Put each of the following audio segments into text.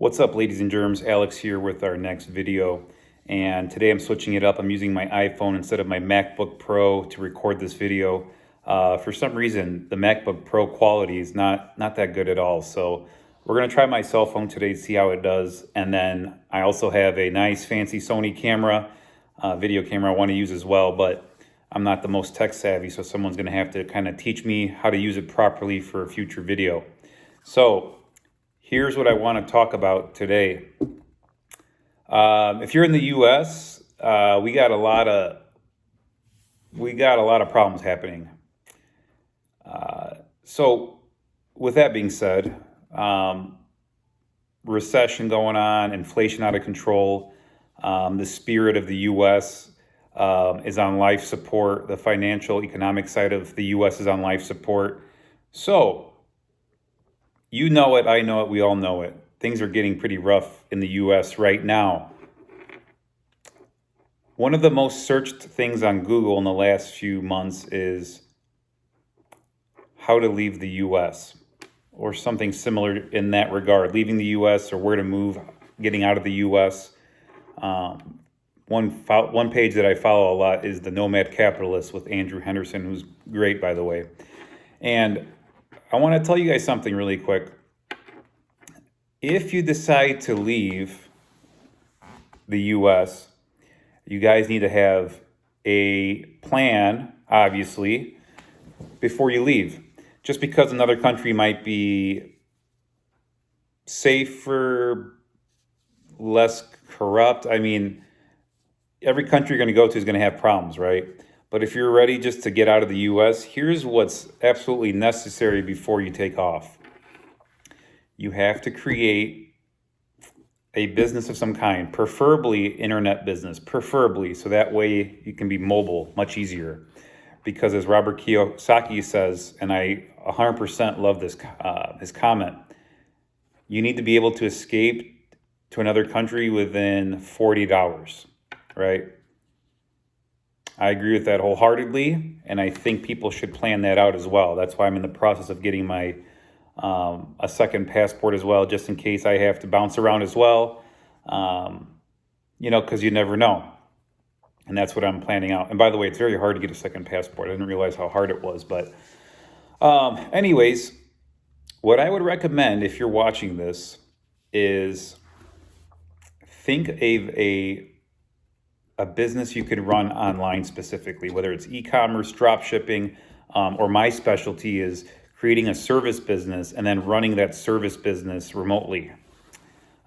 What's up, ladies and germs? Alex here with our next video. And today I'm switching it up. I'm using my iPhone instead of my MacBook Pro to record this video. For some reason, the MacBook Pro quality is not that good at all. So we're gonna try my cell phone today to see how it does. And then I also have a nice fancy Sony camera, video camera I wanna use as well, but I'm not the most tech savvy, so someone's gonna have to kind of teach me how to use it properly for a future video. So here's what I want to talk about today. If you're in the U.S., we got a lot of problems happening. So, with that being said, recession going on, inflation out of control. The spirit of the U.S. Is on life support. The financial, economic side of the U.S. is on life support. So, you know it, I know it, we all know it. Things are getting pretty rough in the US right now. One of the most searched things on Google in the last few months is how to leave the US, or something similar in that regard. Leaving the US or where to move, getting out of the US. One page that I follow a lot is The Nomad Capitalist with Andrew Henderson, who's great, by the way. And I want to tell you guys something really quick. If you decide to leave the US, you guys need to have a plan, obviously, before you leave. Just because another country might be safer, less corrupt, I mean, every country you're going to go to is going to have problems, right? But if you're ready just to get out of the US, here's what's absolutely necessary before you take off. You have to create a business of some kind, preferably internet business, preferably, so that way you can be mobile much easier. Because as Robert Kiyosaki says, and I 100% love this his comment, you need to be able to escape to another country within 48 hours, right? I agree with that wholeheartedly, and I think people should plan that out as well. That's why I'm in the process of getting my a second passport as well, just in case I have to bounce around as well, because you never know. And that's what I'm planning out. And by the way, it's very hard to get a second passport. I didn't realize how hard it was. But anyways, what I would recommend if you're watching this is think of a business you could run online specifically, whether it's e-commerce, drop shipping, or my specialty is creating a service business and then running that service business remotely.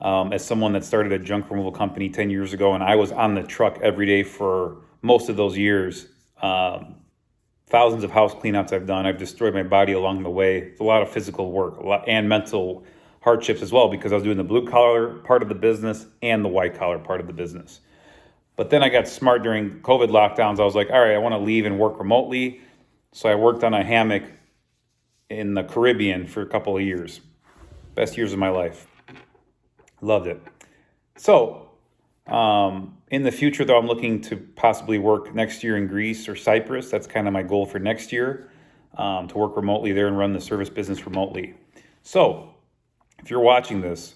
As someone that started a junk removal company 10 years ago, and I was on the truck every day for most of those years, thousands of house cleanouts I've done. I've destroyed my body along the way. It's a lot of physical work, and mental hardships as well, because I was doing the blue collar part of the business and the white collar part of the business. But then I got smart during COVID lockdowns. I was like, all right, I want to leave and work remotely. So I worked on a hammock in the Caribbean for a couple of years. Best years of my life. Loved it. So in the future, though, I'm looking to possibly work next year in Greece or Cyprus. That's kind of my goal for next year, to work remotely there and run the service business remotely. So if you're watching this,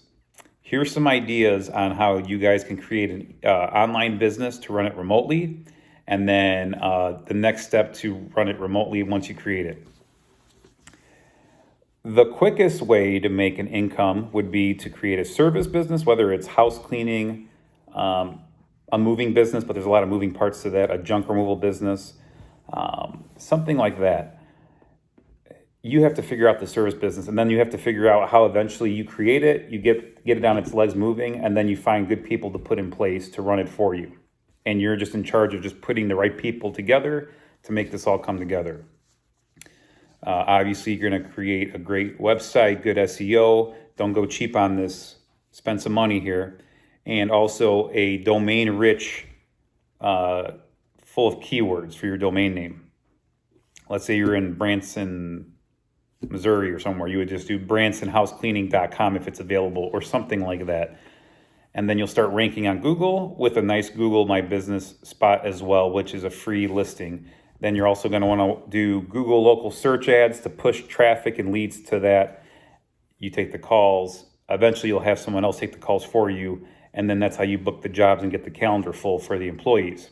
here's some ideas on how you guys can create an online business to run it remotely, and then the next step to run it remotely once you create it. The quickest way to make an income would be to create a service business, whether it's house cleaning, a moving business, but there's a lot of moving parts to that, a junk removal business, something like that. You have to figure out the service business, and then you have to figure out how eventually you create it, you get it on its legs moving, and then you find good people to put in place to run it for you. And you're just in charge of just putting the right people together to make this all come together. Obviously, you're going to create a great website, good SEO. Don't go cheap on this. Spend some money here. And also a domain rich, full of keywords for your domain name. Let's say you're in Branson, Missouri or somewhere. You would just do bransonhousecleaning.com if it's available, or something like that. And then you'll start ranking on Google with a nice Google My Business spot as well, which is a free listing. Then you're also going to want to do Google local search ads to push traffic and leads to that. You take the calls, eventually you'll have someone else take the calls for you. And then that's how you book the jobs and get the calendar full for the employees.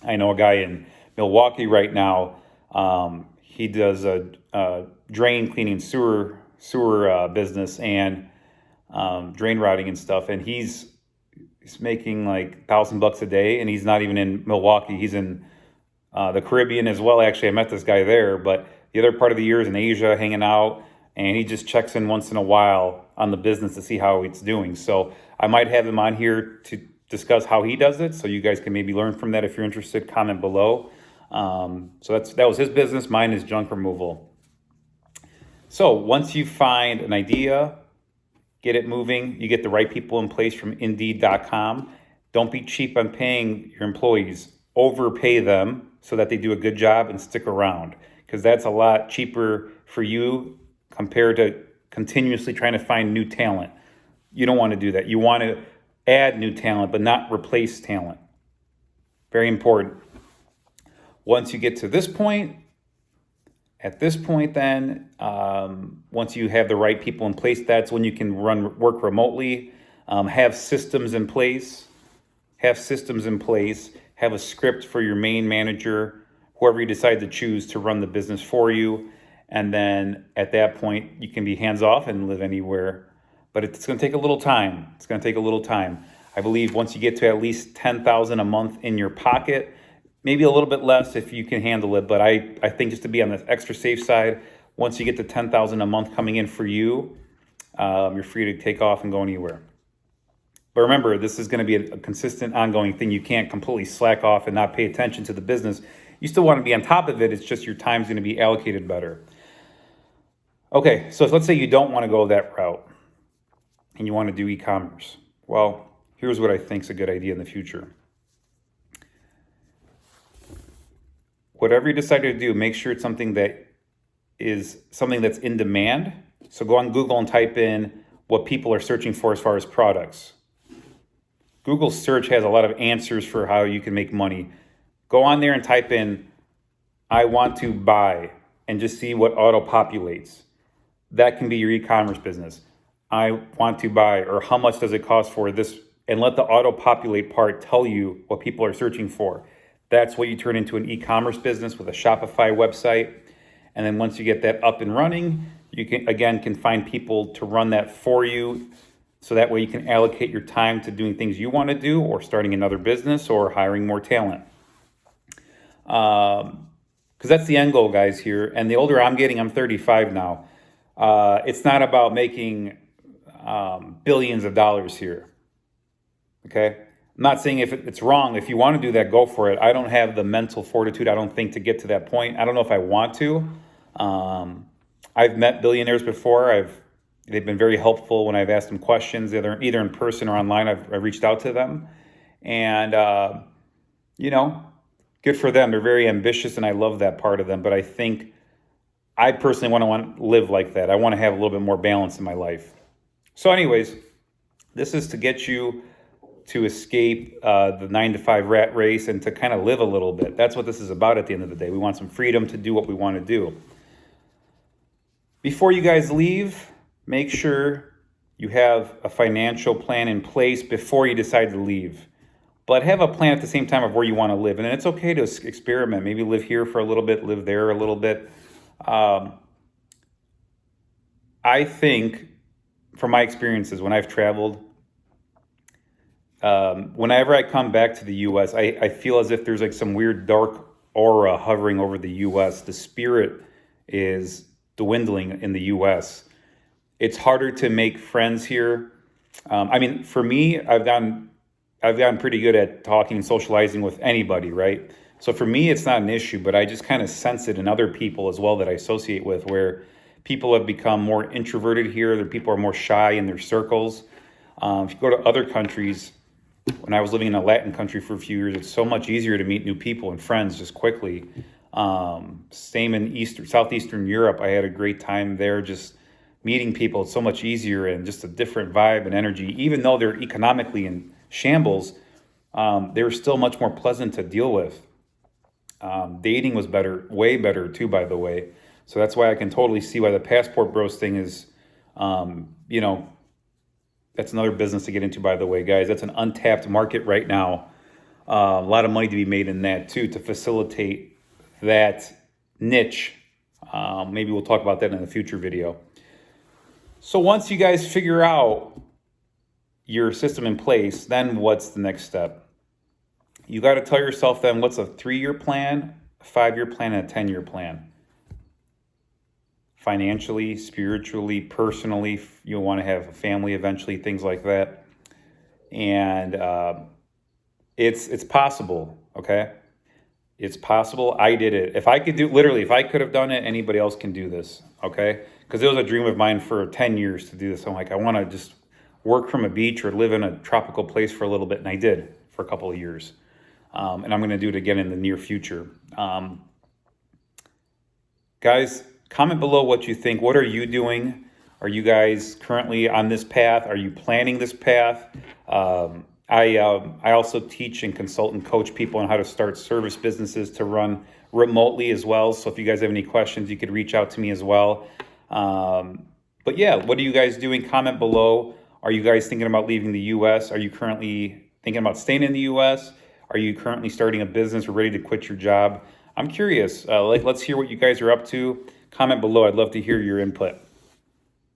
I know a guy in Milwaukee right now. He does a drain cleaning, sewer business, and drain routing and stuff. And he's making like $1,000 a day, and he's not even in Milwaukee. He's in the Caribbean as well. Actually, I met this guy there, but the other part of the year is in Asia, hanging out, and he just checks in once in a while on the business to see how it's doing. So I might have him on here to discuss how he does it, so you guys can maybe learn from that. If you're interested, comment below. So that was his business. Mine is junk removal. So once you find an idea, get it moving, you get the right people in place from Indeed.com. Don't be cheap on paying your employees. Overpay them so that they do a good job and stick around, because that's a lot cheaper for you compared to continuously trying to find new talent. You don't want to do that. You want to add new talent, but not replace talent. Very important. Once you get to this point, then, once you have the right people in place, that's when you can work remotely, have systems in place, have a script for your main manager, whoever you decide to choose to run the business for you. And then at that point, you can be hands off and live anywhere. But it's going to take a little time. I believe once you get to at least $10,000 a month in your pocket, maybe a little bit less if you can handle it. But I think just to be on the extra safe side, once you get to $10,000 a month coming in for you, you're free to take off and go anywhere. But remember, this is going to be a consistent, ongoing thing. You can't completely slack off and not pay attention to the business. You still want to be on top of it. It's just your time's going to be allocated better. Okay, so let's say you don't want to go that route and you want to do e-commerce. Well, here's what I think is a good idea in the future. Whatever you decide to do, make sure it's something that's in demand. So go on Google and type in what people are searching for as far as products. Google search has a lot of answers for how you can make money. Go on there and type in, I want to buy, and just see what auto-populates. That can be your e-commerce business. I want to buy, or how much does it cost for this? And let the auto-populate part tell you what people are searching for. That's what you turn into an e-commerce business with a Shopify website. And then once you get that up and running, you can find people to run that for you. So that way you can allocate your time to doing things you want to do, or starting another business, or hiring more talent. Because that's the end goal, guys, here. And the older I'm getting, I'm 35 now. It's not about making billions of dollars here. Okay? I'm not saying if it's wrong. If you want to do that, go for it. I don't have the mental fortitude, I don't think, to get to that point. I don't know if I want to. I've met billionaires before. They've been very helpful when I've asked them questions, either in person or online. I've reached out to them. And, good for them. They're very ambitious, and I love that part of them. But I think I personally want to live like that. I want to have a little bit more balance in my life. So anyways, this is to get you to escape the 9-to-5 rat race and to kind of live a little bit. That's what this is about at the end of the day. We want some freedom to do what we want to do. Before you guys leave, make sure you have a financial plan in place before you decide to leave. But have a plan at the same time of where you want to live. And it's okay to experiment. Maybe live here for a little bit, live there a little bit. I think, from my experiences when I've traveled, whenever I come back to the U.S., I feel as if there's like some weird dark aura hovering over the U.S. The spirit is dwindling in the U.S. It's harder to make friends here. For me, I've gotten pretty good at talking and socializing with anybody, right? So for me, it's not an issue, but I just kind of sense it in other people as well that I associate with, where people have become more introverted here. Their people are more shy in their circles. If you go to other countries, when I was living in a Latin country for a few years, it's so much easier to meet new people and friends just quickly. Same in Southeastern Europe. I had a great time there, just meeting people. It's so much easier and just a different vibe and energy. Even though they're economically in shambles, they were still much more pleasant to deal with. Dating was better, way better too, by the way. So that's why I can totally see why the Passport Bros thing is, That's another business to get into, by the way, guys. That's an untapped market right now. A lot of money to be made in that too, to facilitate that niche. Maybe we'll talk about that in a future video. So once you guys figure out your system in place, then what's the next step? You got to tell yourself then what's a 3-year plan, a 5-year plan, and a 10-year plan. Financially, spiritually, personally, you'll want to have a family eventually, things like that. And it's possible, okay? It's possible. I did it. If I could do, literally, if I could have done it, anybody else can do this, okay? Because it was a dream of mine for 10 years to do this. I'm like, I want to just work from a beach or live in a tropical place for a little bit, and I did for a couple of years. And I'm going to do it again in the near future. Guys, comment below what you think. What are you doing? Are you guys currently on this path? Are you planning this path? I also teach and consult and coach people on how to start service businesses to run remotely as well. So if you guys have any questions, you could reach out to me as well. But yeah, what are you guys doing? Comment below. Are you guys thinking about leaving the U.S.? Are you currently thinking about staying in the U.S.? Are you currently starting a business or ready to quit your job? I'm curious. Let's hear what you guys are up to. Comment below. I'd love to hear your input.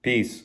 Peace.